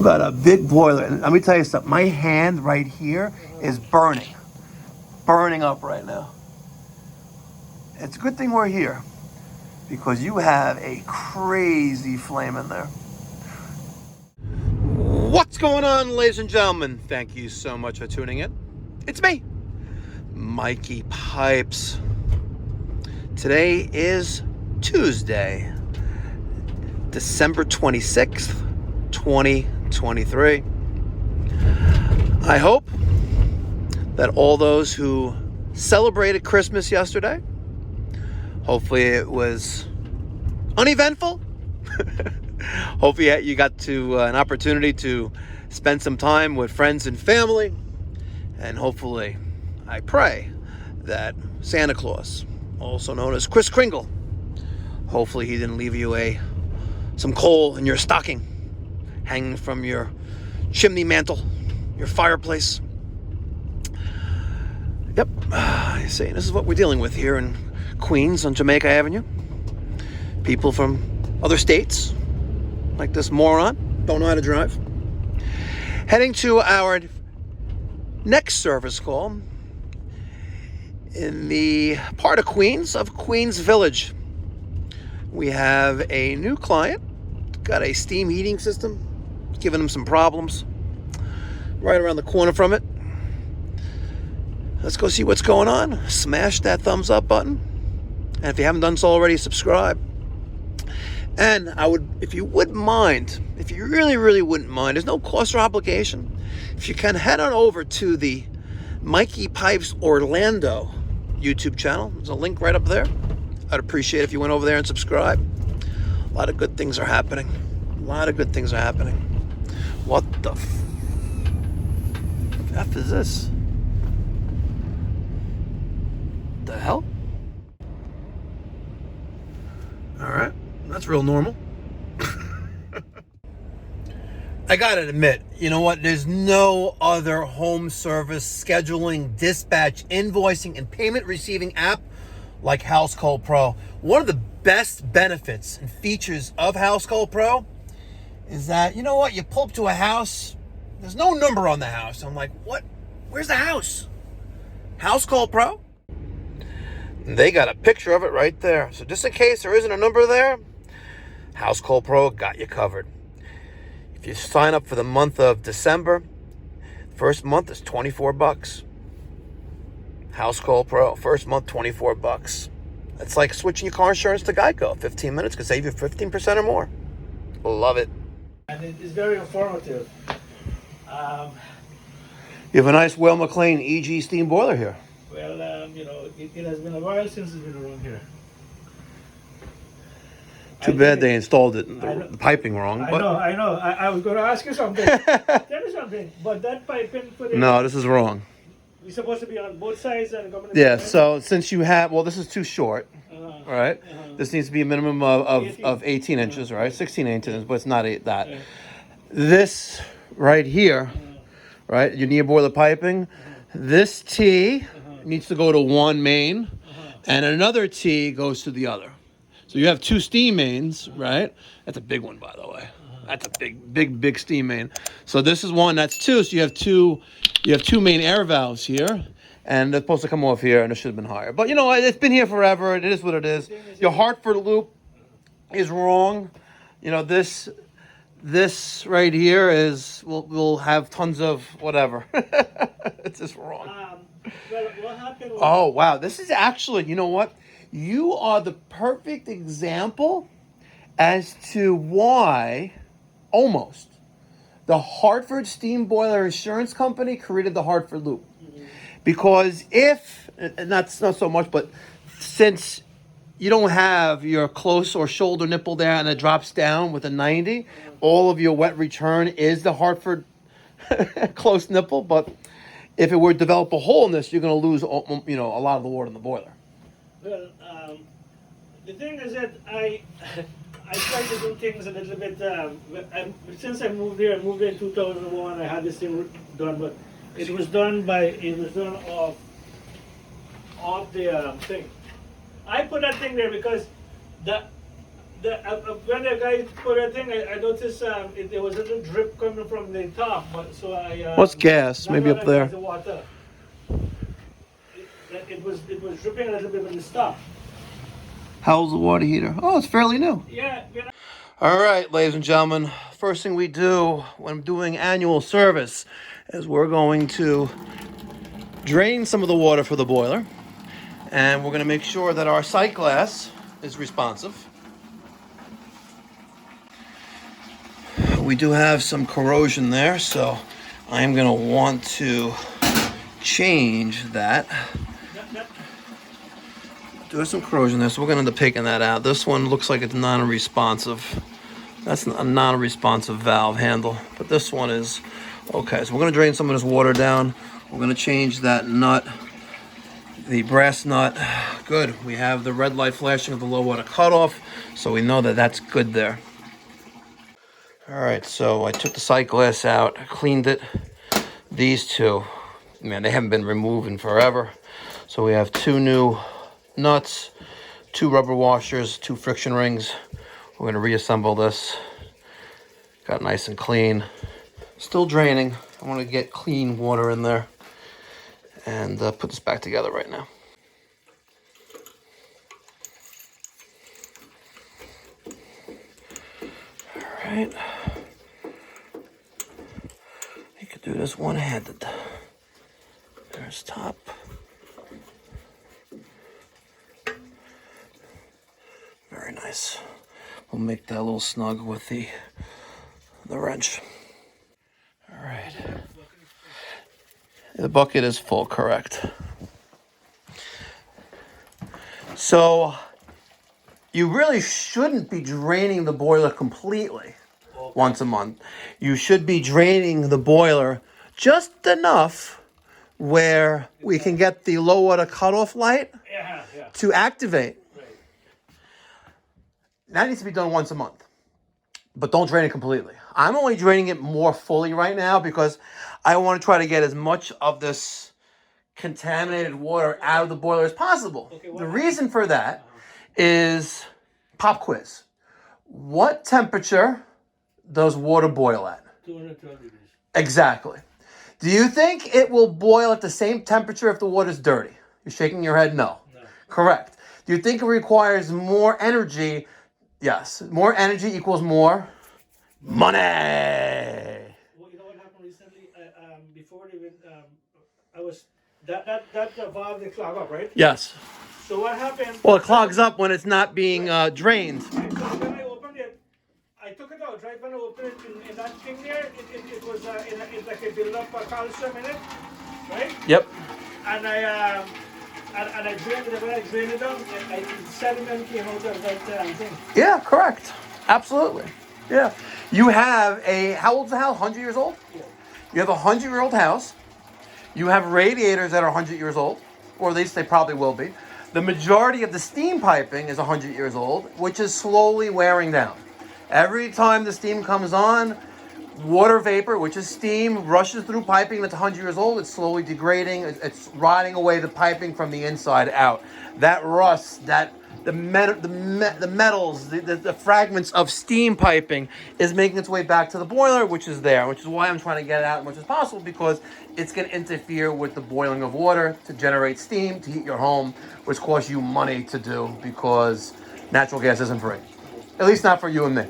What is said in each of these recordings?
You got a big boiler. And let me tell you something. My hand right here is burning. Burning up right now. It's a good thing we're here, because you have a crazy flame in there. What's going on, ladies and gentlemen? Thank you so much for tuning in. It's me, Mikey Pipes. Today is Tuesday, December 26th, 2023. I hope that all those who celebrated Christmas yesterday, hopefully it was uneventful. Hopefully you got to an opportunity to spend some time with friends and family. And hopefully, I pray that Santa Claus, also known as Kris Kringle, hopefully he didn't leave you some coal in your stocking hanging from your chimney mantle, your fireplace. Yep, I see. This is what we're dealing with here in Queens on Jamaica Avenue. People from other states, like this moron, don't know how to drive. Heading to our next service call in the part of Queens Village. We have a new client, got a steam heating system, giving him some problems. Right around the corner from it. Let's go see what's going on. Smash that thumbs up button. And if you haven't done so already, subscribe. And I would, if you wouldn't mind, if you really, really wouldn't mind, there's no cost or obligation. If you can head on over to the Mikey Pipes Orlando YouTube channel. There's a link right up there. I'd appreciate it if you went over there and subscribed. A lot of good things are happening. A lot of good things are happening. What the F is this? The hell? Alright, that's real normal. I gotta admit, you know what? There's no other home service scheduling, dispatch, invoicing, and payment receiving app like House Call Pro. One of the best benefits and features of House Call Pro is that, you know what? You pull up to a house, there's no number on the house. I'm like, what? Where's the house? House Call Pro? They got a picture of it right there. So just in case there isn't a number there, House Call Pro got you covered. If you sign up for the month of December, first month is $24. House Call Pro, first month $24. That's like switching your car insurance to Geico. 15 minutes could save you 15% or more. Love it. And it is very informative. You have a nice Weil McLain EG steam boiler here. Well, you know, it has been a while since it's been around here. Too bad they installed it, the piping wrong. I know. I was going to ask you something. Tell me something. But that piping for the... No, this is wrong. It's supposed to be on both sides and coming... Yeah, so since you have... Well, this is too short, right? This needs to be a minimum of 18 inches, right? 16 inches, but it's not that. This right here, right? You need boiler piping. This T needs to go to one main, and another T goes to the other. So you have two steam mains, right? That's a big one, by the way. That's a big steam main. So this is one, that's two. So you have two main air valves here, and they're supposed to come off here, and it should have been higher. But you know, it's been here forever. It is what it is. Your Hartford loop is wrong. You know, this right here is will have tons of whatever. It's just wrong. Well, what happened was... Oh wow, this is actually, you know what? You are the perfect example as to why, almost, the Hartford Steam Boiler Insurance Company created the Hartford Loop. Because if, and that's not so much, but since you don't have your close or shoulder nipple there and it drops down with a 90, all of your wet return is the Hartford close nipple. But if it were to develop a hole in this, you're going to lose, you know, a lot of the water in the boiler. Well, the thing is that I try to do things a little bit. Since I moved here in 2001. I had this thing done, but it was done off the thing. I put that thing there because when the guy put a thing, I noticed there was a little drip coming from the top, but so I. What's gas? Not Maybe up there. The water. It was dripping a little bit when it stopped. How's the water heater? Oh, it's fairly new. Yeah. All right, ladies and gentlemen. First thing we do when doing annual service is we're going to drain some of the water for the boiler, and we're going to make sure that our sight glass is responsive. We do have some corrosion there, so I'm going to want to change that. There's some corrosion there, so we're going to end up taking that out. This one looks like it's non-responsive. That's a non-responsive valve handle, but this one is okay. So we're going to drain some of this water down. We're going to change that nut, the brass nut. Good. We have the red light flashing of the low water cutoff, so we know that that's good there. All right, so I took the sight glass out, cleaned it. These two, man, they haven't been removed in forever. So we have two new nuts, two rubber washers, two friction rings. We're going to reassemble this. Got nice and clean. Still draining. I want to get clean water in there and put this back together right now. All right. You could do this one-handed. There's top. Very nice. We'll make that a little snug with the wrench. All right. The bucket is full, correct. So you really shouldn't be draining the boiler completely once a month. You should be draining the boiler just enough where we can get the low water cutoff light to activate. That needs to be done once a month, but don't drain it completely. I'm only draining it more fully right now because I want to try to get as much of this contaminated water out of the boiler as possible. The reason for that is pop quiz. What temperature does water boil at? 212 degrees. Exactly. Do you think it will boil at the same temperature if the water's dirty? You're shaking your head no. Correct. Do you think it requires more energy? Yes. More energy equals more money. Well, you know what happened recently? Before they went, I was that valve they clog up, right? Yes. So what happened? Well, it clogs up when it's not being drained. So when I opened it, I took it out. Right when I opened it in that thing there, it was it's like a build up calcium in it, right? Yep. And I drained it. When I drained it out, sediment came out of that thing. Yeah, correct. Absolutely. Yeah. You have how old's the house? 100 years old? Yeah. You have a 100-year-old house. You have radiators that are 100 years old, or at least they probably will be. The majority of the steam piping is 100 years old, which is slowly wearing down. Every time the steam comes on, water vapor, which is steam, rushes through piping that's 100 years old. It's slowly degrading. It's rotting away the piping from the inside out. That rust, the metals, the fragments of steam piping is making its way back to the boiler, which is there, which is why I'm trying to get it out as much as possible, because it's going to interfere with the boiling of water to generate steam to heat your home, which costs you money to do because natural gas isn't free. At least not for you and me.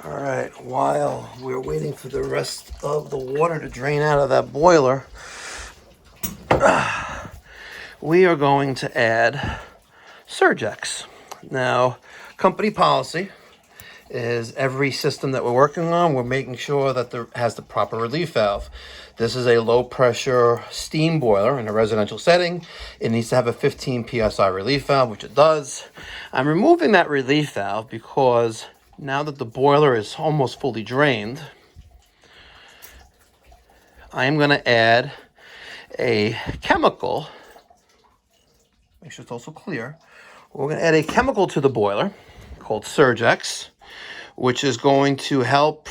All right, while we're waiting for the rest of the water to drain out of that boiler, we are going to add Surgex. Now, company policy is every system that we're working on, we're making sure that it has the proper relief valve. This is a low pressure steam boiler in a residential setting. It needs to have a 15 PSI relief valve, which it does. I'm removing that relief valve because now that the boiler is almost fully drained, I'm going to add a chemical. Make sure it's also clear. We're going to add a chemical to the boiler called Surgex, which is going to help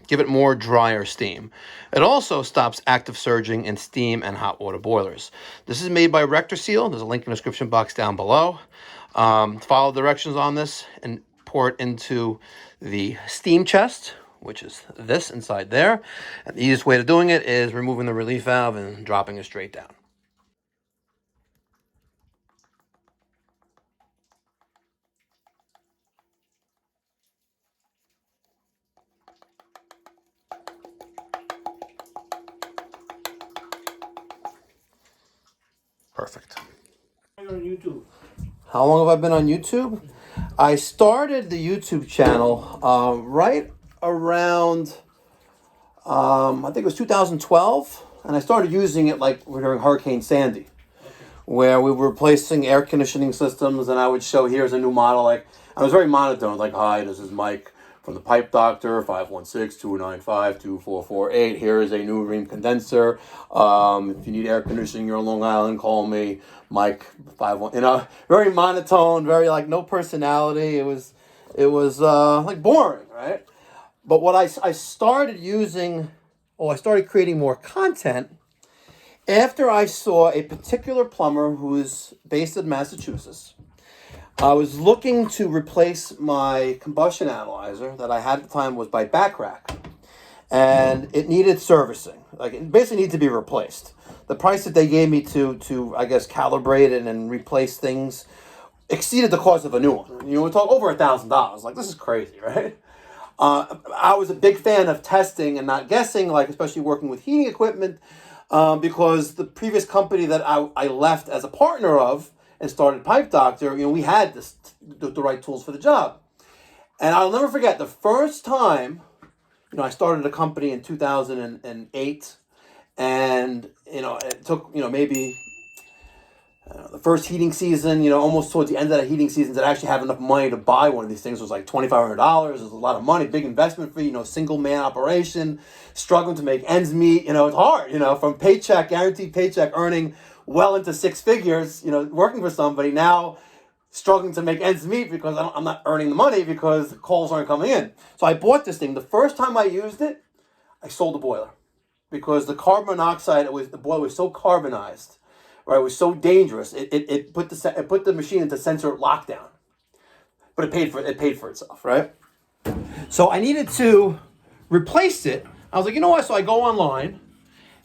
give it more drier steam. It also stops active surging in steam and hot water boilers. This is made by Rector Seal. There's a link in the description box down below. Follow directions on this and pour it into the steam chest, which is this inside there. And the easiest way of doing it is removing the relief valve and dropping it straight down. Perfect. You're on YouTube. How long have I been on YouTube? I started the YouTube channel right around, I think it was 2012, and I started using it like during Hurricane Sandy, where we were replacing air conditioning systems, and I would show here's a new model. Like, I was very monotone, like, hi, this is Mike from the Pipe Doctor, 516-295-2448. Here is a new ream condenser. If you need air conditioning, you're on Long Island, call me, Mike, 51. You know, very monotone, very like no personality. It was like boring, right? But what I started using, I started creating more content after I saw a particular plumber who is based in Massachusetts. I was looking to replace my combustion analyzer that I had at the time was by Backrack, and it needed servicing. Like, it basically needed to be replaced. The price that they gave me to I guess calibrate it and replace things exceeded the cost of a new one. You know, we're talking over $1,000. Like, this is crazy, right? I was a big fan of testing and not guessing, like especially working with heating equipment, because the previous company that I left as a partner of and started Pipe Doctor, you know, we had the right tools for the job. And I'll never forget the first time, you know, I started a company in 2008, and, you know, it took, you know, maybe the first heating season, you know, almost towards the end of that heating season, to actually have enough money to buy one of these things was like $2,500. It was a lot of money, big investment fee, you know, single man operation, struggling to make ends meet. You know, it's hard, you know, from paycheck, guaranteed paycheck, earning well into six figures, you know, working for somebody, now struggling to make ends meet because I'm not earning the money because calls aren't coming in. So I bought this thing. The first time I used it, I sold the boiler because the carbon monoxide, the boiler was so carbonized, right? It was so dangerous. It put the machine into sensor lockdown, but it paid for itself, right? So I needed to replace it. I was like, you know what? So I go online,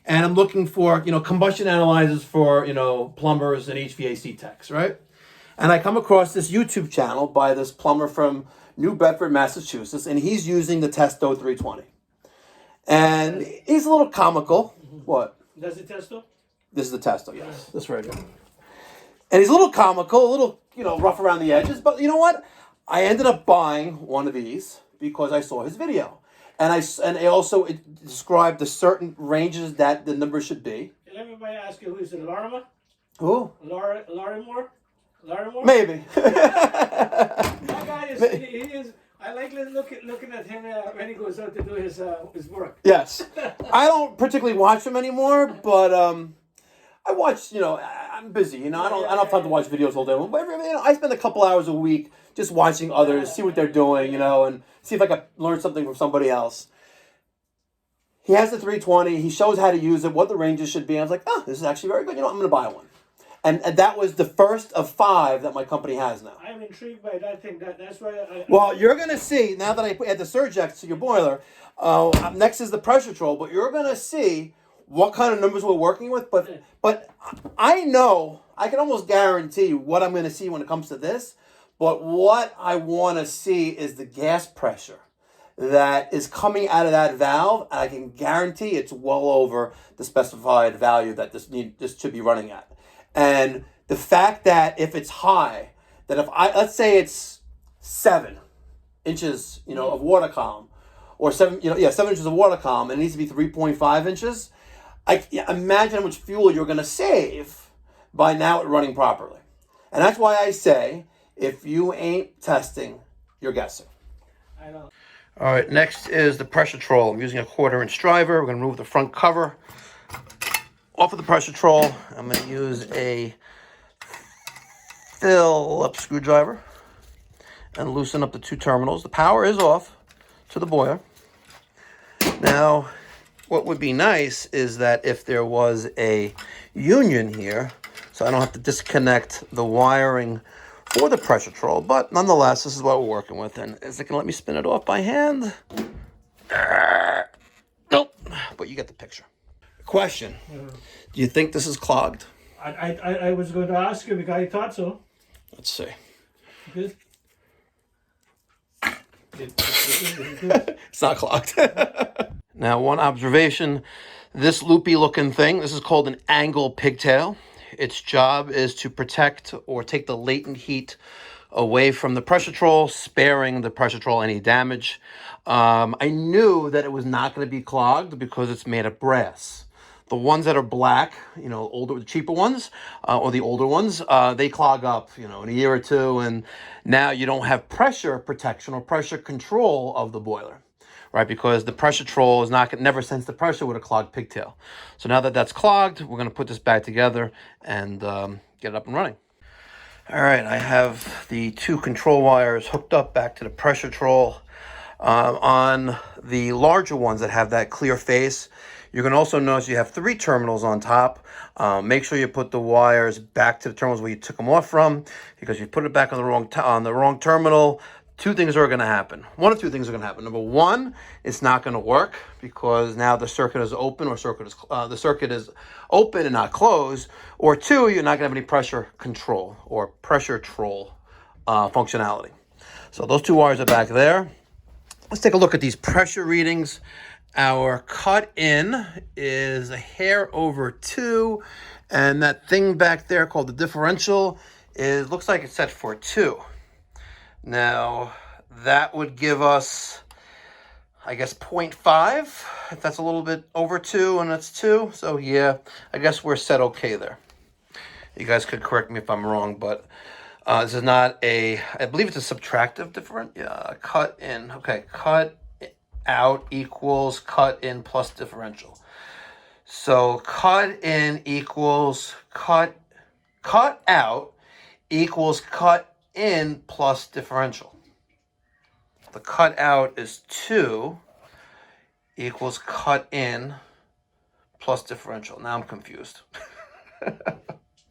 and I'm looking for, you know, combustion analyzers for, you know, plumbers and HVAC techs, right? And I come across this YouTube channel by this plumber from New Bedford, Massachusetts, and he's using the Testo 320. And he's a little comical. What? Does it Testo? This is the Testo, yes. This right here. And he's a little comical, a little, you know, rough around the edges. But you know what? I ended up buying one of these because I saw his video. And I also described the certain ranges that the number should be. Let me ask you, who is it? Lorimer? Who? Lorimore? Maybe. That guy is. I like looking at him when he goes out to do his work. Yes. I don't particularly watch him anymore, but I watch. You know, I'm busy. You know, I don't have time to watch videos all day. But you know, I spend a couple hours a week just watching others, see what they're doing. You know, and see if I can learn something from somebody else. He has the 320. He shows how to use it, what the ranges should be. I was like, oh, this is actually very good. You know, I'm going to buy one. And that was the first of 5 that my company has now. I'm intrigued by that thing. That's why Well, you're going to see, now that I add the Surgex to your boiler, next is the pressure control, but you're going to see what kind of numbers we're working with. But I know, I can almost guarantee what I'm going to see when it comes to this. But what I want to see is the gas pressure that is coming out of that valve. And I can guarantee it's well over the specified value that this should be running at. And the fact that if it's high, that if let's say it's 7 inches, you know, of water column, or 7 inches of water column, and it needs to be 3.5 inches, imagine how much fuel you're going to save by now it running properly. And that's why I say, if you ain't testing, you're guessing. I know. All right, next is the pressure troll. I'm using a 1/4-inch driver. We're going to remove the front cover off of the pressure troll. I'm going to use a Phillips screwdriver and loosen up the 2 terminals. The power is off to the boiler. Now, what would be nice is that if there was a union here, so I don't have to disconnect the wiring for the pressure troll, but nonetheless, this is what we're working with. And is it going to let me spin it off by hand? Nope, but you get the picture. Question, do you think this is clogged? I was going to ask you because I thought so. Let's see. Good. It's not clogged. Now, one observation, this loopy looking thing, this is called an angle pigtail. Its job is to protect or take the latent heat away from the pressure troll, sparing the pressure troll any damage. I knew that it was not going to be clogged because it's made of brass. The ones that are black, you know, older, the cheaper ones, or the older ones, they clog up, you know, in a year or two, and now you don't have pressure protection or pressure control of the boiler, right? Because the pressure troll is not never sense the pressure with a clogged pigtail. So now that that's clogged, we're going to put this back together and get it up and running. All right, I have the 2 control wires hooked up back to the pressure troll. On the larger ones that have that clear face, you can also notice you have 3 terminals on top. Make sure you put the wires back to the terminals where you took them off from, because if you put it back on the wrong terminal, 2 things are going to happen. 1 of 2 things are going to happen. Number 1, it's not going to work because now the circuit is open, or the circuit is open and not closed. Or 2, you're not going to have any pressure control or pressure troll functionality. So those 2 wires are back there. Let's take a look at these pressure readings. Our cut in is a hair over 2, and that thing back there called the differential looks like it's set for 2. Now that would give us, I guess, 0.5, if that's a little bit over 2 and it's 2. So yeah, I guess we're set okay there. You guys could correct me if I'm wrong, but this is not I believe it's a subtractive different. Yeah, cut in. Okay, cut out equals cut in plus differential. So cut in equals cut out equals cut in plus differential. The cut out is 2 equals cut in plus differential. Now I'm confused.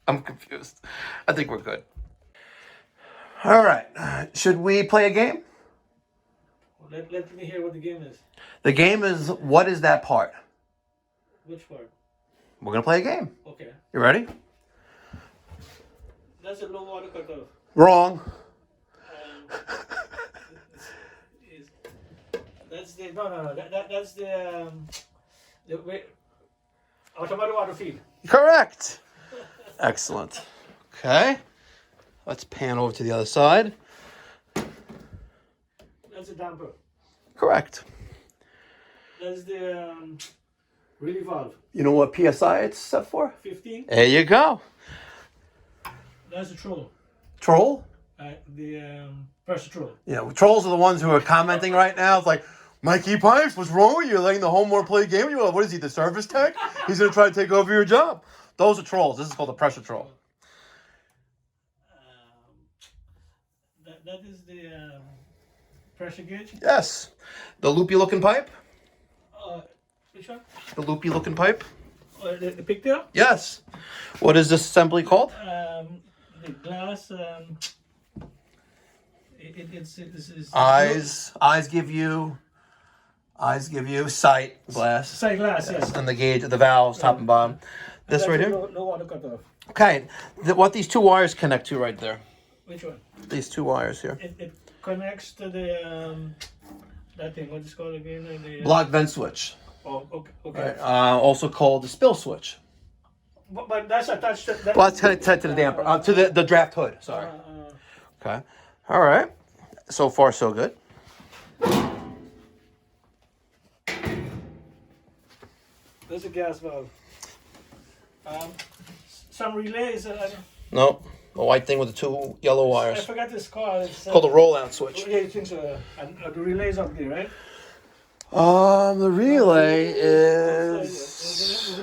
I'm confused. I think we're good. All right. Should we play a game? Let me hear what the game is. The game is, what is that part? Which part? We're going to play a game. Okay. You ready? That's a low water cutoff. Wrong. That's the that's the automatic water feed. Correct. Excellent. Okay. Let's pan over to the other side. That's a damper. Correct. That's the relief valve. You know what PSI it's set for? 15. There you go. That's the troll. Troll? The pressure troll. Yeah, trolls are the ones who are commenting right now. It's like, Mikey Pipes, what's wrong with you? Letting the homeowner play a game with you? What is he, the service tech? He's going to try to take over your job. Those are trolls. This is called a pressure troll. That is the pressure gauge. Yes. The loopy looking pipe? Which one? The loopy looking pipe? The pigtail? Yes. What is this assembly called? The glass. It's Eyes give you sight glass. Sight glass, yes. And the gauge, the valves, top and bottom. This right here? No water cutoff. Okay. What these 2 wires connect to right there? Which one? These 2 wires here. It connects to the that thing. What is it called again? The, Block vent switch. Oh, okay. Right. Also called the spill switch. But that's attached to that. Well, it's connected to the damper, to the draft hood. Sorry. Okay. All right. So far, so good. There's a gas valve. Some relays. Nope. The white thing with the 2 yellow I wires. forgot this called. It's Called the rollout switch. Yeah, you think so? And the relays up there, right? The relay is.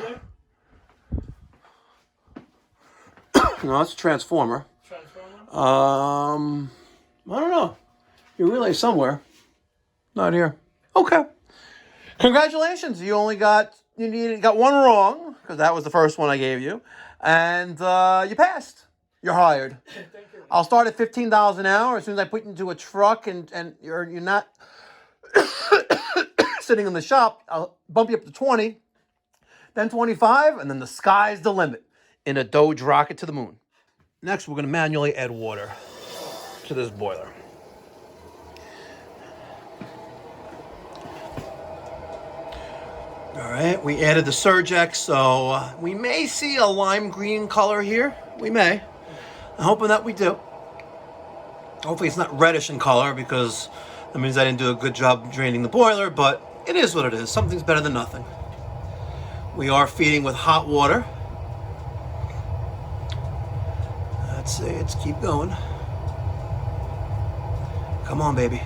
No, it's a transformer. Transformer? I don't know. Your relay's somewhere. Not here. Okay. Congratulations. You got 1 wrong, because that was the first one I gave you. And you passed. You're hired. Thank you. I'll start at $15 an hour. As soon as I put you into a truck and you're not sitting in the shop, I'll bump you up to 20, then 25, and then the sky's the limit in a Doge rocket to the moon. Next, we're going to manually add water to this boiler. All right, we added the Surgex, so we may see a lime green color here. We may. I'm hoping that we do. Hopefully it's not reddish in color, because that means I didn't do a good job draining the boiler, but it is what it is. Something's better than nothing. We are feeding with hot water. Let's see, let's keep going. Come on, baby.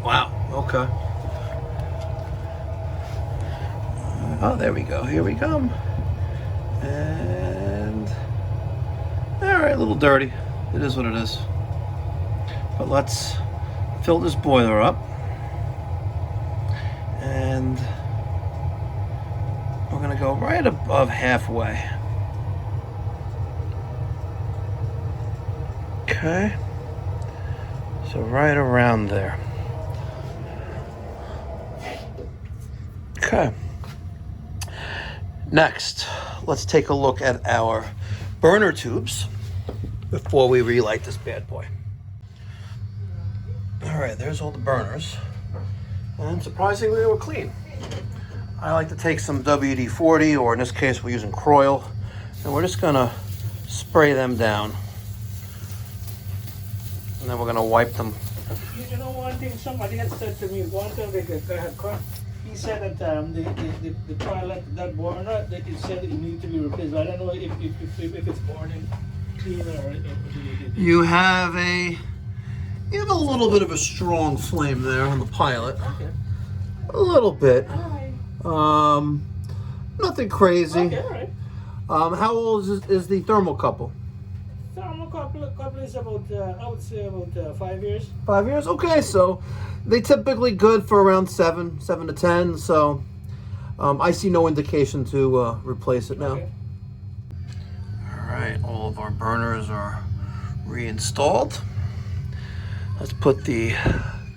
Wow, okay. Oh, there we go. Here we come. And all right, a little dirty. It is what it is. But let's fill this boiler up. And we're gonna go right above halfway. Okay. So right around there. Okay. Next, let's take a look at our burner tubes before we relight this bad boy. All right, there's all the burners. And surprisingly, they were clean. I like to take some WD-40, or in this case, we're using Croil, and we're just gonna spray them down. And then we're gonna wipe them. You know, one thing somebody had said to me one time, they had caught. He said that the toilet, that burner, that it said it needed to be replaced. I don't know if it's burning clean or You have a little bit of a strong flame there on the pilot. Okay. A little bit. All right. Nothing crazy. Okay, all right. How old is the thermocouple? Thermocouple is about, I would say about 5 years. 5 years? Okay, so they typically good for around 7 to 10. So I see no indication to replace it now. Okay. All right, all of our burners are reinstalled. Let's put the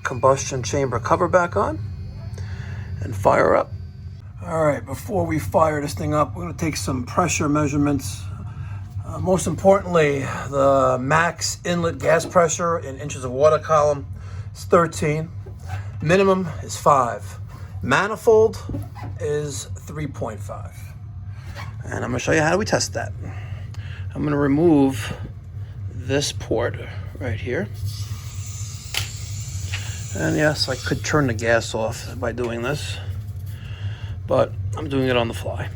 combustion chamber cover back on and fire up. All right, before we fire this thing up, we're going to take some pressure measurements. Most importantly, the max inlet gas pressure in inches of water column is 13. Minimum is 5. Manifold is 3.5. And I'm going to show you how we test that. I'm going to remove this port right here. And yes, I could turn the gas off by doing this, but I'm doing it on the fly.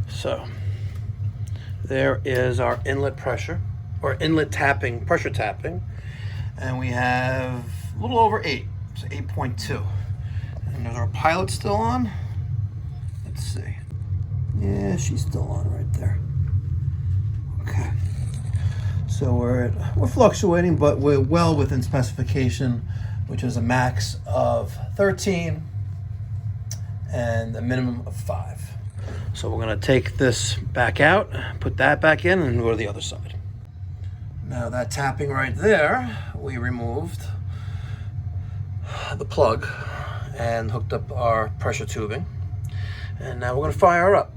So there is our inlet pressure, or inlet tapping, pressure tapping. And we have a little over 8, so 8.2. And there's our pilot still on. Let's see. Yeah, she's still on right there. Okay. So we're fluctuating, but we're well within specification, which is a max of 13 and a minimum of 5. So we're going to take this back out, put that back in, and go to the other side. Now that tapping right there, we removed the plug and hooked up our pressure tubing. And now we're going to fire up.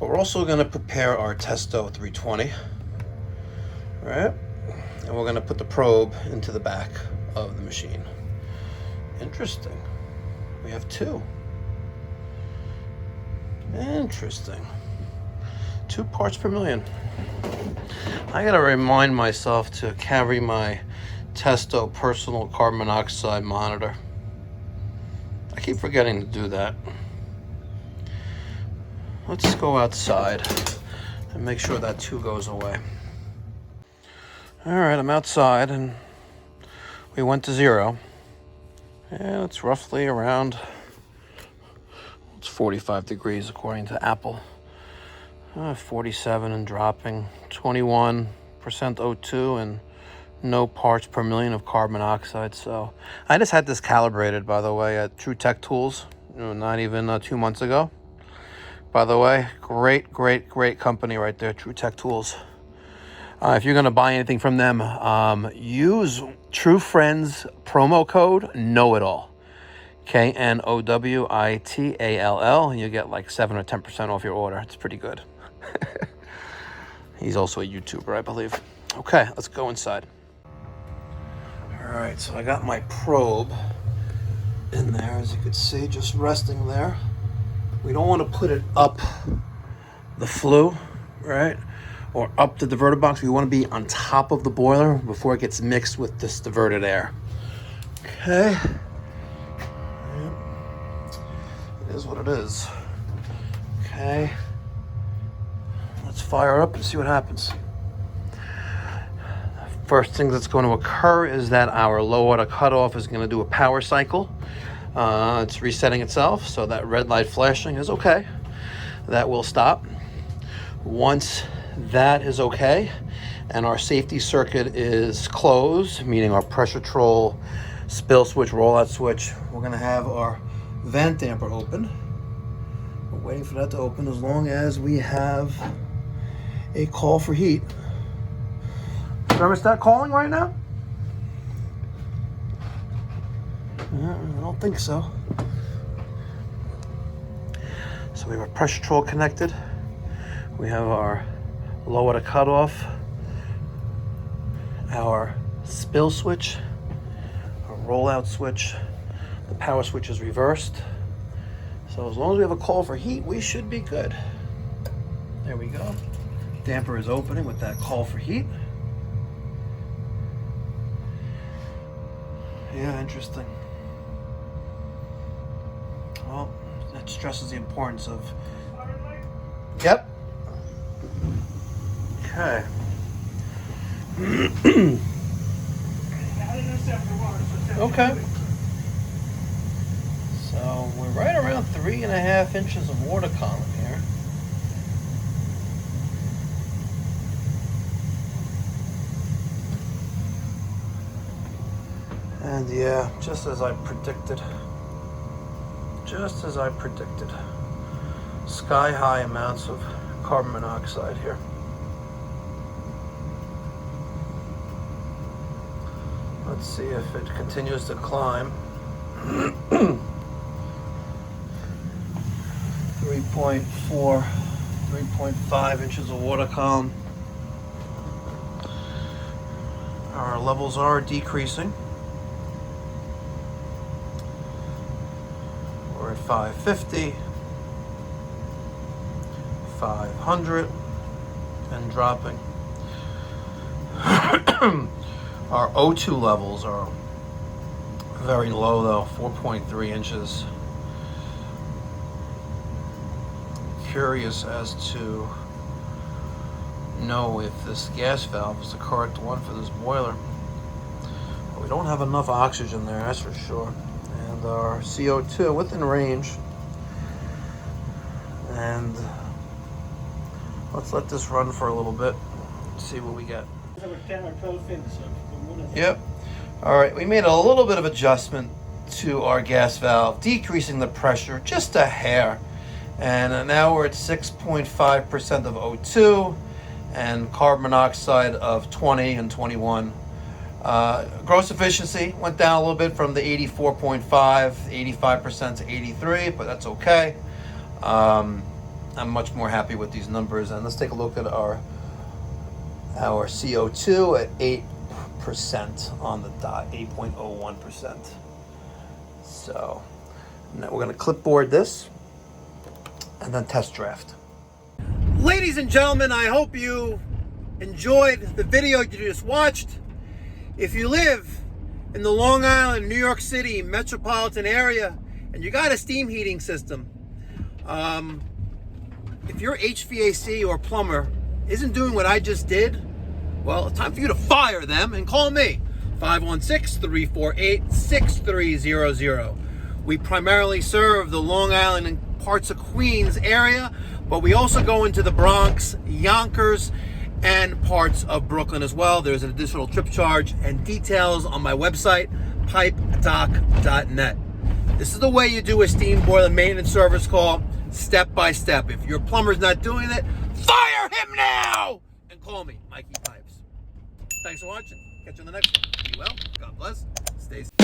But we're also going to prepare our Testo 320. All right? And we're going to put the probe into the back of the machine. Interesting. We have 2. Interesting. 2 parts per million. I gotta remind myself to carry my Testo personal carbon monoxide monitor. I keep forgetting to do that. Let's go outside and make sure that 2 goes away. All right, I'm outside and we went to 0. And it's roughly around, it's 45 degrees according to Apple. 47 and dropping, 21% O2 and No parts per million of carbon monoxide. So I just had this calibrated, by the way, at True Tech Tools, not even 2 months ago. By the way, great company right there, True Tech Tools. If you're going to buy anything from them, use True Friends promo code Know-It-All. KNOWITALL. You get like 7 or 10% off your order. It's pretty good. He's also a YouTuber, I believe. Okay, let's go inside. All right, so I got my probe in there, as you can see, just resting there. We don't want to put it up the flue, right? Or up the diverter box. We want to be on top of the boiler before it gets mixed with this diverted air. Okay. Yep. It is what it is. Okay. Let's fire up and see what happens. First thing that's going to occur is that our low water cutoff is going to do a power cycle. It's resetting itself, so that red light flashing is okay. That will stop. Once that is okay, and our safety circuit is closed, meaning our pressure control, spill switch, rollout switch, we're going to have our vent damper open. We're waiting for that to open as long as we have a call for heat. Thermostat calling right now? I don't think so. So we have our pressure control connected. We have our low water cutoff, our spill switch, our rollout switch. The power switch is reversed. So as long as we have a call for heat, we should be good. There we go. Damper is opening with that call for heat. Yeah, interesting. Well, that stresses the importance of... Yep. Okay. Okay. So we're right around 3.5 inches of water column here. And yeah, just as I predicted. Just as I predicted. Sky high amounts of carbon monoxide here. Let's see if it continues to climb. 3.4, 3.5 inches of water column. Our levels are decreasing. We're at 550, 500, and dropping. Our O2 levels are very low though, 4.3 inches. Curious as to know if this gas valve is the correct one for this boiler. But we don't have enough oxygen there, that's for sure. And our CO2 within range. And let's let this run for a little bit, see what we get. 10 or 12 inches. Yep. All right, we made a little bit of adjustment to our gas valve, decreasing the pressure just a hair. And now we're at 6.5% of O2 and carbon monoxide of 20 and 21. Gross efficiency went down a little bit from the 84.5, 85% to 83, but that's okay. I'm much more happy with these numbers. And let's take a look at our CO2 at 8% on the dot, 8.01%. So now we're going to clipboard this and then test draft. Ladies and gentlemen, I hope you enjoyed the video you just watched. If you live in the Long Island, New York City metropolitan area and you got a steam heating system, if your HVAC or plumber isn't doing what I just did, well, it's time for you to fire them and call me, 516-348-6300. We primarily serve the Long Island and parts of Queens area, but we also go into the Bronx, Yonkers, and parts of Brooklyn as well. There's an additional trip charge and details on my website, pipedoc.net. This is the way you do a steam boiler maintenance service call, step by step. If your plumber's not doing it, fire him now and call me, Mikey Pipes. Thanks for watching. Catch you on the next one. Be well. God bless. Stay safe.